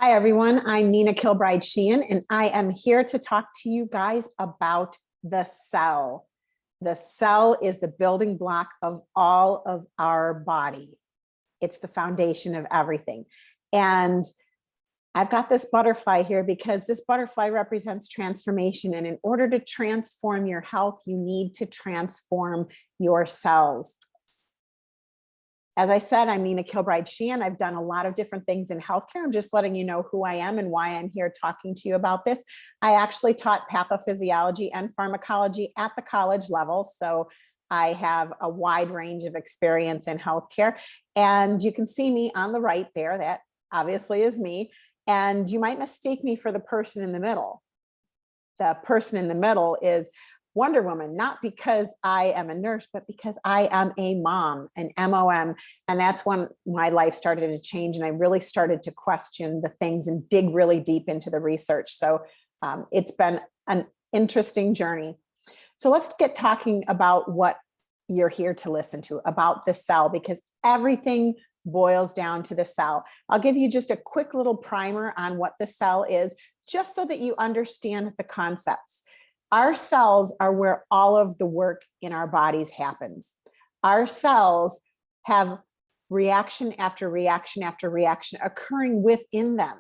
Hi, everyone. I'm Nina Kilbride-Sheehan, and I am here to talk to you guys about the cell. The cell is the building block of all of our body. It's the foundation of everything. And I've got this butterfly here because this butterfly represents transformation. And in order to transform your health, you need to transform your cells. As I said, I'm Nina Kilbride-Sheehan. I've done a lot of different things in healthcare. I'm just letting you know who I am and why I'm here talking to you about this. I actually taught pathophysiology and pharmacology at the college level. So I have a wide range of experience in healthcare. And you can see me on the right there. That obviously is me. And you might mistake me for the person in the middle. The person in the middle is Wonder Woman, not because I am a nurse, but because I am a mom, an MOM. And that's when my life started to change. And I really started to question the things and dig really deep into the research. So it's been an interesting journey. So let's get talking about what you're here to listen to, about the cell, because everything boils down to the cell. I'll give you just a quick little primer on what the cell is, just so that you understand the concepts. Our cells are where all of the work in our bodies happens. Our cells have reaction after reaction after reaction occurring within them.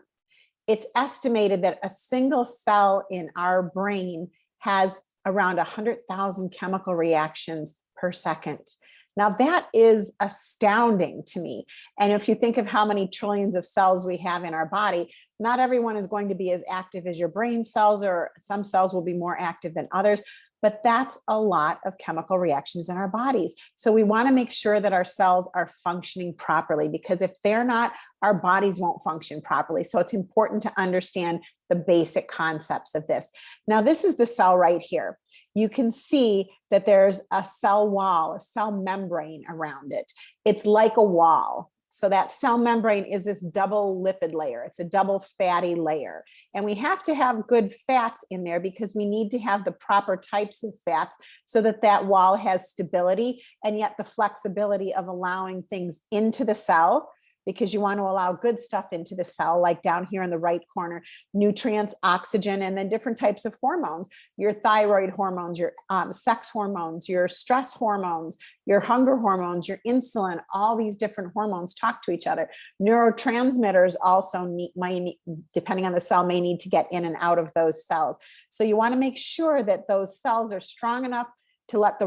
It's estimated that a single cell in our brain has around 100,000 chemical reactions per second. Now that is astounding to me. And if you think of how many trillions of cells we have in our body, not everyone is going to be as active as your brain cells, or some cells will be more active than others, but that's a lot of chemical reactions in our bodies. So we want to make sure that our cells are functioning properly, because if they're not, our bodies won't function properly. So it's important to understand the basic concepts of this. Now, this is the cell right here. You can see that there's a cell wall, a cell membrane around it. It's like a wall. So that cell membrane is this double lipid layer. It's a double fatty layer. And we have to have good fats in there because we need to have the proper types of fats so that that wall has stability and yet the flexibility of allowing things into the cell, because you want to allow good stuff into the cell, like down here in the right corner, nutrients, oxygen, and then different types of hormones, your thyroid hormones, your sex hormones, your stress hormones, your hunger hormones, your insulin, all these different hormones talk to each other. Neurotransmitters also might, depending on the cell, may need to get in and out of those cells. So you want to make sure that those cells are strong enough to let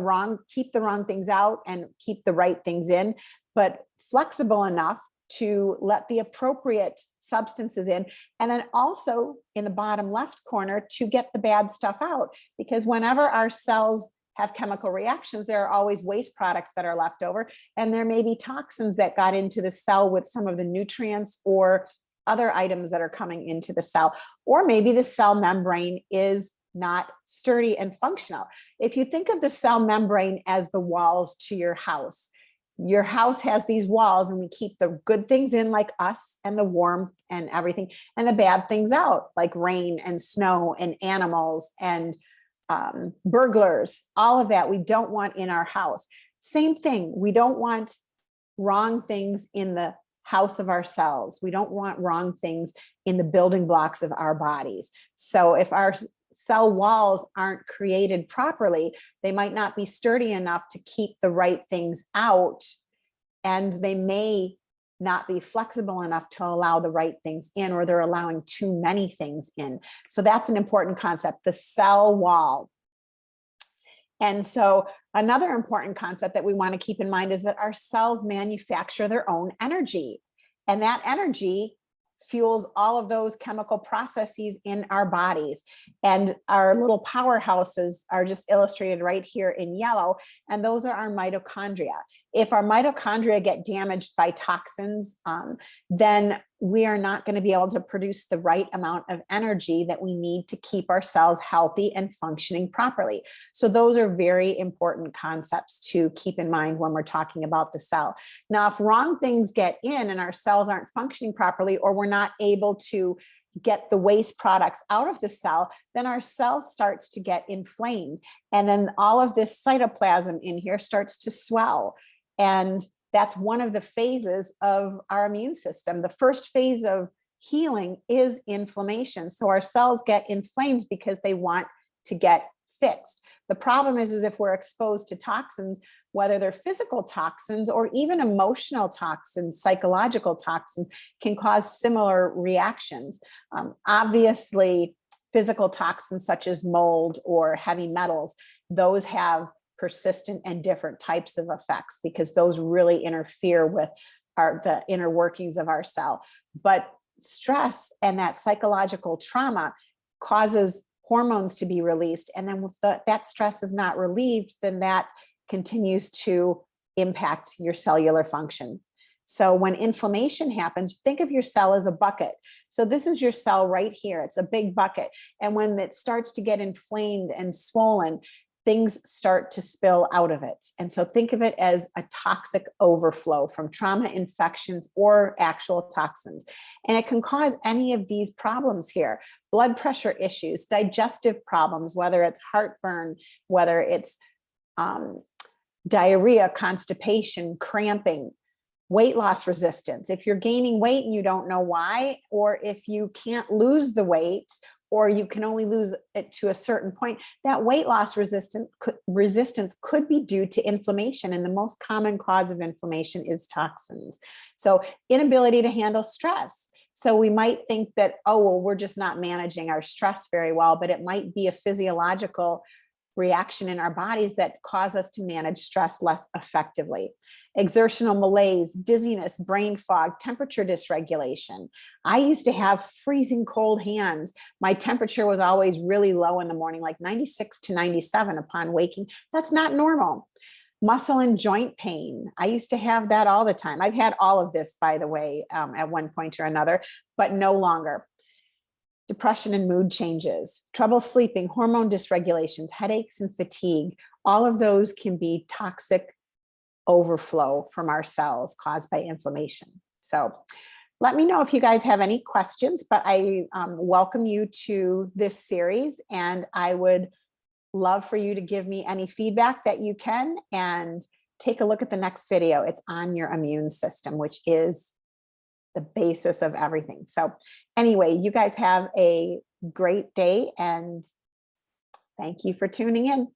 keep the wrong things out and keep the right things in, but flexible enough to let the appropriate substances in, and then also in the bottom left corner to get the bad stuff out. Because whenever our cells have chemical reactions, there are always waste products that are left over, and there may be toxins that got into the cell with some of the nutrients or other items that are coming into the cell, or maybe the cell membrane is not sturdy and functional. If you think of the cell membrane as the walls to your house has these walls, and we keep the good things in, like us and the warmth and everything, and the bad things out, like rain and snow and animals and burglars. All of that we don't want in our house. Same thing, we don't want wrong things in the house of our cells. We don't want wrong things in the building blocks of our bodies. So if our cell walls aren't created properly, they might not be sturdy enough to keep the right things out, and they may not be flexible enough to allow the right things in, or they're allowing too many things in. So that's an important concept, the cell wall. And so another important concept that we want to keep in mind is that our cells manufacture their own energy, and that energy fuels all of those chemical processes in our bodies. And our little powerhouses are just illustrated right here in yellow, and those are our mitochondria. If our mitochondria get damaged by toxins, then we are not going to be able to produce the right amount of energy that we need to keep our cells healthy and functioning properly. So those are very important concepts to keep in mind when we're talking about the cell. Now, if wrong things get in and our cells aren't functioning properly, or we're not able to get the waste products out of the cell, then our cell starts to get inflamed. And then all of this cytoplasm in here starts to swell. And that's one of the phases of our immune system. The first phase of healing is inflammation. So our cells get inflamed because they want to get fixed. The problem is if we're exposed to toxins, whether they're physical toxins or even emotional toxins, psychological toxins, can cause similar reactions. Obviously, physical toxins such as mold or heavy metals, those have persistent and different types of effects because those really interfere with the inner workings of our cell. But stress and that psychological trauma causes hormones to be released. And then if that stress is not relieved, then that continues to impact your cellular function. So when inflammation happens, think of your cell as a bucket. So this is your cell right here. It's a big bucket. And when it starts to get inflamed and swollen, things start to spill out of it. And so think of it as a toxic overflow from trauma, infections, or actual toxins. And it can cause any of these problems here: blood pressure issues, digestive problems, whether it's heartburn, whether it's diarrhea, constipation, cramping, weight loss resistance. If you're gaining weight and you don't know why, or if you can't lose the weight, or you can only lose it to a certain point, that weight loss resistance could be due to inflammation. And the most common cause of inflammation is toxins. So inability to handle stress. So we might think that, oh, well, we're just not managing our stress very well, but it might be a physiological reaction in our bodies that cause us to manage stress less effectively. Exertional malaise, dizziness, brain fog, temperature dysregulation. I used to have freezing cold hands. My temperature was always really low in the morning, like 96 to 97 upon waking. That's not normal. Muscle and joint pain. I used to have that all the time. I've had all of this, by the way, at one point or another, but no longer. Depression and mood changes, trouble sleeping, hormone dysregulations, headaches and fatigue. All of those can be toxic overflow from our cells caused by inflammation. So let me know if you guys have any questions, but I welcome you to this series, and I would love for you to give me any feedback that you can, and take a look at the next video. It's on your immune system, which is the basis of everything. So anyway, you guys have a great day, and thank you for tuning in.